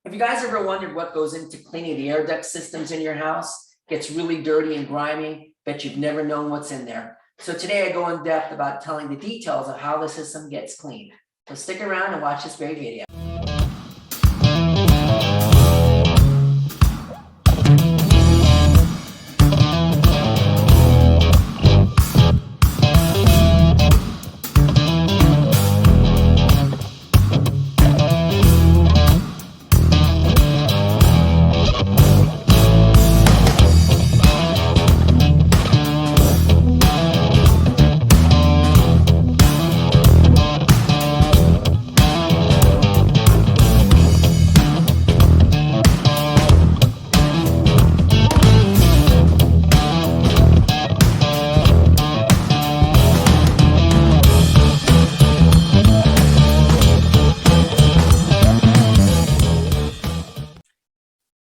Have you guys ever wondered what goes into cleaning the air duct systems in your house? Gets really dirty and grimy, bet you've never known what's in there. So today I go in depth about telling the details of how the system gets cleaned. So stick around and watch this great video.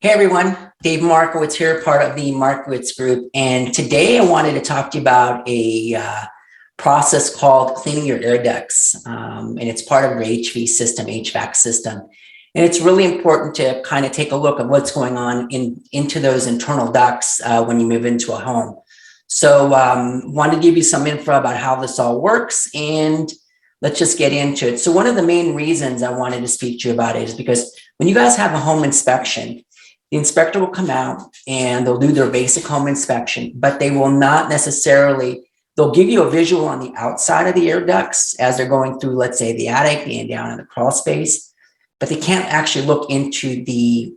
Hey everyone, Dave Markowitz here, part of the Markowitz Group. And today I wanted to talk to you about a process called cleaning your air ducts. And it's part of your HVAC system. And it's really important to kind of take a look at what's going on into those internal ducts when you move into a home. So wanted to give you some info about how this all works, and let's just get into it. So one of the main reasons I wanted to speak to you about it is because when you guys have a home inspection, the inspector will come out and they'll do their basic home inspection, but they will not necessarily, they'll give you a visual on the outside of the air ducts as they're going through, let's say, the attic and down in the crawl space, but they can't actually look into the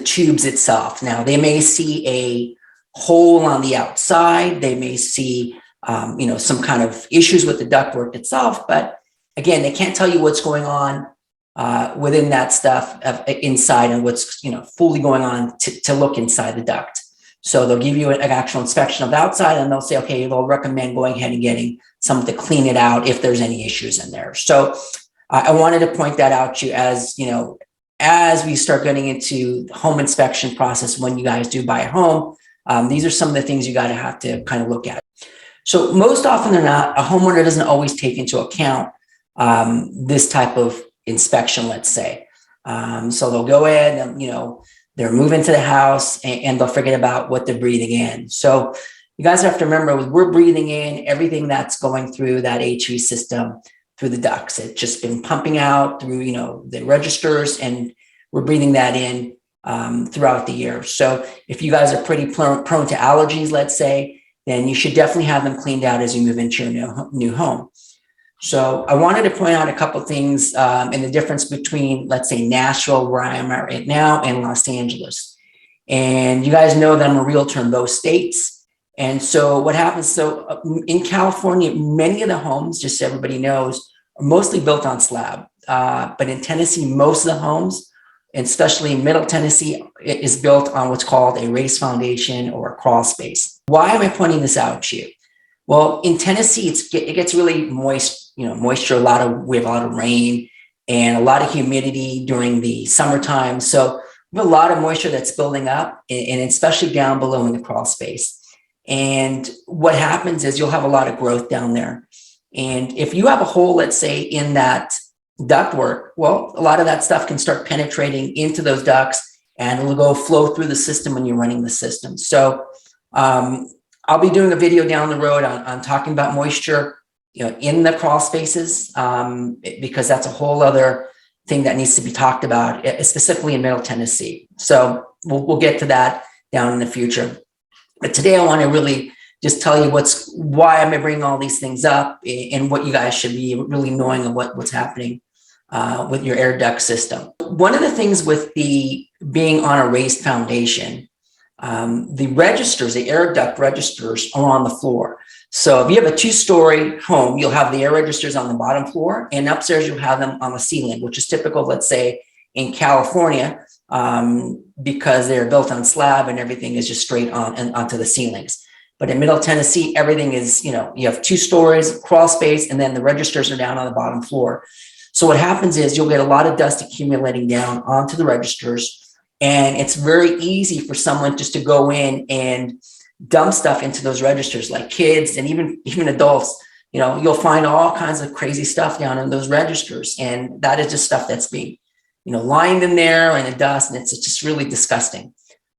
tubes itself. Now, they may see a hole on the outside. They may see, some kind of issues with the ductwork itself, but again, they can't tell you what's going on within that stuff inside and what's fully going on to look inside the duct. So they'll give you an actual inspection of the outside, and they'll say, okay, they'll recommend going ahead and getting someone to clean it out if there's any issues in there. So I wanted to point that out to you as we start getting into the home inspection process. When you guys do buy a home, these are some of the things you got to have to kind of look at. So most often than not, a homeowner doesn't always take into account this type of inspection, let's say. So they'll go in and, they're moving to the house and they'll forget about what they're breathing in. So you guys have to remember, we're breathing in everything that's going through that HV system through the ducts. It's just been pumping out through, the registers, and we're breathing that in throughout the year. So if you guys are pretty prone to allergies, let's say, then you should definitely have them cleaned out as you move into your new home. So I wanted to point out a couple of things in the difference between, let's say, Nashville, where I am at right now, and Los Angeles. And you guys know that I'm a realtor in those states. And so what happens, so in California, many of the homes, just so everybody knows, are mostly built on slab. But in Tennessee, most of the homes, and especially in Middle Tennessee, is built on what's called a raised foundation or a crawl space. Why am I pointing this out to you? Well, in Tennessee, it gets really moist, moisture, we have a lot of rain and a lot of humidity during the summertime. So we have a lot of moisture that's building up, and especially down below in the crawl space. And what happens is you'll have a lot of growth down there. And if you have a hole, let's say, in that ductwork, well, a lot of that stuff can start penetrating into those ducts, and it'll flow through the system when you're running the system. So I'll be doing a video down the road on talking about moisture, in the crawl spaces, because that's a whole other thing that needs to be talked about, specifically in Middle Tennessee. So we'll get to that down in the future. But today I want to really just tell you why am I bringing all these things up, and what you guys should be really knowing of what's happening with your air duct system. One of the things with being on a raised foundation, the air duct registers are on the floor. So if you have a 2-story home, you'll have the air registers on the bottom floor, and upstairs you'll have them on the ceiling, which is typical, let's say, in California, because they're built on slab and everything is just straight on and onto the ceilings. But in Middle Tennessee, everything is, you have 2 stories, crawl space, and then the registers are down on the bottom floor. So what happens is you'll get a lot of dust accumulating down onto the registers. And it's very easy for someone just to go in and dump stuff into those registers, like kids and even adults. You'll find all kinds of crazy stuff down in those registers. And that is just stuff that's being lined in there and the dust, and it's just really disgusting.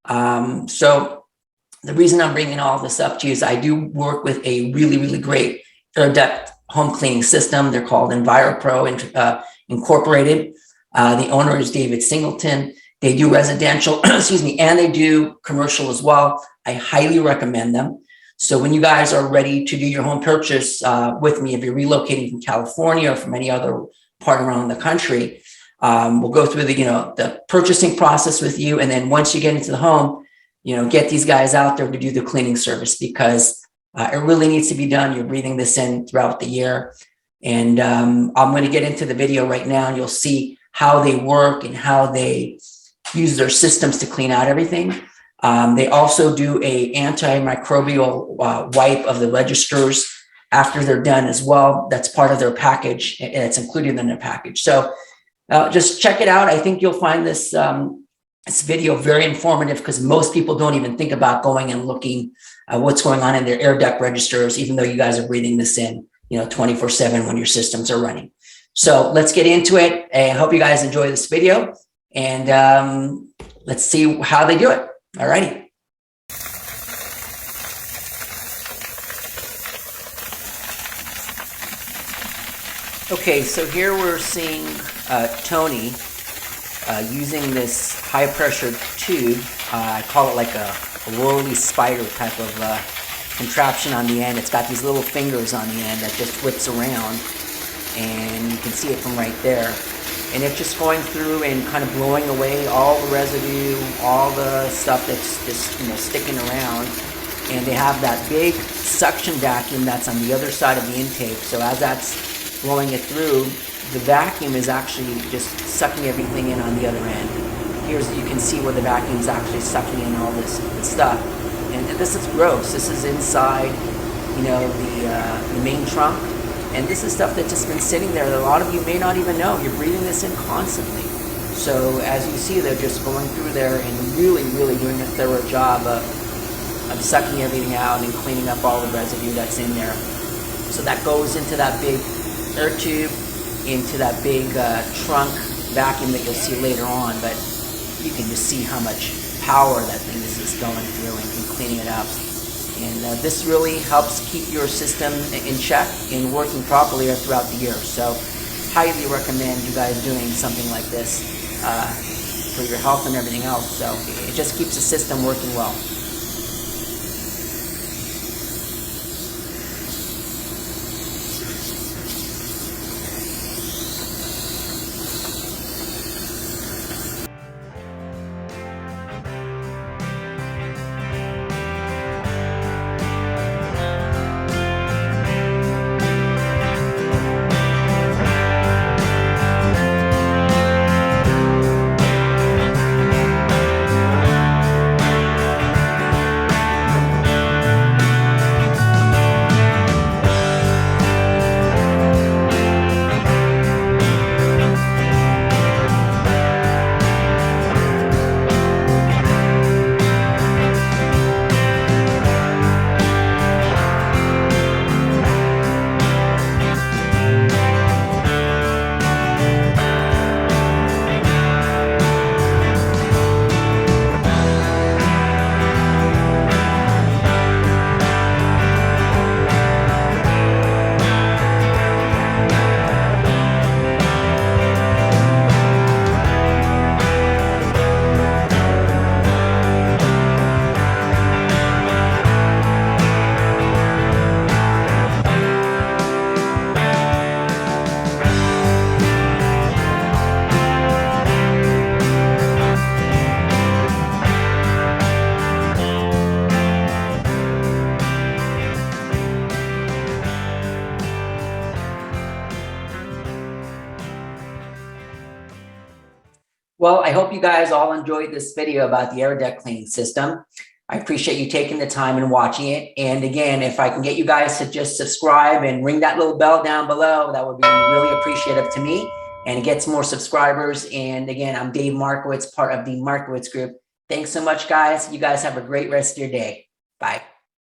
So the reason I'm bringing all this up to you is I do work with a really, really great air duct home cleaning system. They're called EnviroPro Incorporated. The owner is David Singleton. They do residential, excuse me, and they do commercial as well. I highly recommend them. So when you guys are ready to do your home purchase with me, if you're relocating from California or from any other part around the country, we'll go through the purchasing process with you. And then once you get into the home, get these guys out there to do the cleaning service, because it really needs to be done. You're breathing this in throughout the year. And I'm going to get into the video right now, and you'll see how they work and how they use their systems to clean out everything. They also do a antimicrobial wipe of the registers after they're done as well. That's part of their package, and it's included in their package. So just check it out. I think you'll find this video very informative, because most people don't even think about going and looking what's going on in their air duct registers, even though you guys are breathing this in 24/7 when your systems are running. So let's get into it. I hope you guys enjoy this video, and let's see how they do it. All righty. Okay, so here we're seeing Tony using this high pressure tube. I call it like a whirly spider type of contraption on the end. It's got these little fingers on the end that just whips around, and you can see it from right there. And it's just going through and kind of blowing away all the residue, all the stuff that's just sticking around. And they have that big suction vacuum that's on the other side of the intake. So as that's blowing it through, the vacuum is actually just sucking everything in on the other end. You can see where the vacuum is actually sucking in all this stuff. And this is gross. This is inside, the main trunk. And this is stuff that's just been sitting there that a lot of you may not even know. You're breathing this in constantly. So as you see, they're just going through there and really, really doing a thorough job of sucking everything out and cleaning up all the residue that's in there. So that goes into that big air tube, into that big trunk vacuum that you'll see later on. But you can just see how much power that thing is just going through and cleaning it up. And this really helps keep your system in check and working properly throughout the year. So highly recommend you guys doing something like this for your health and everything else. So it just keeps the system working well. Well, I hope you guys all enjoyed this video about the air duct cleaning system. I appreciate you taking the time and watching it. And again, if I can get you guys to just subscribe and ring that little bell down below, that would be really appreciative to me, and it gets more subscribers. And again, I'm Dave Markowitz, part of the Markowitz Group. Thanks so much, guys. You guys have a great rest of your day. Bye.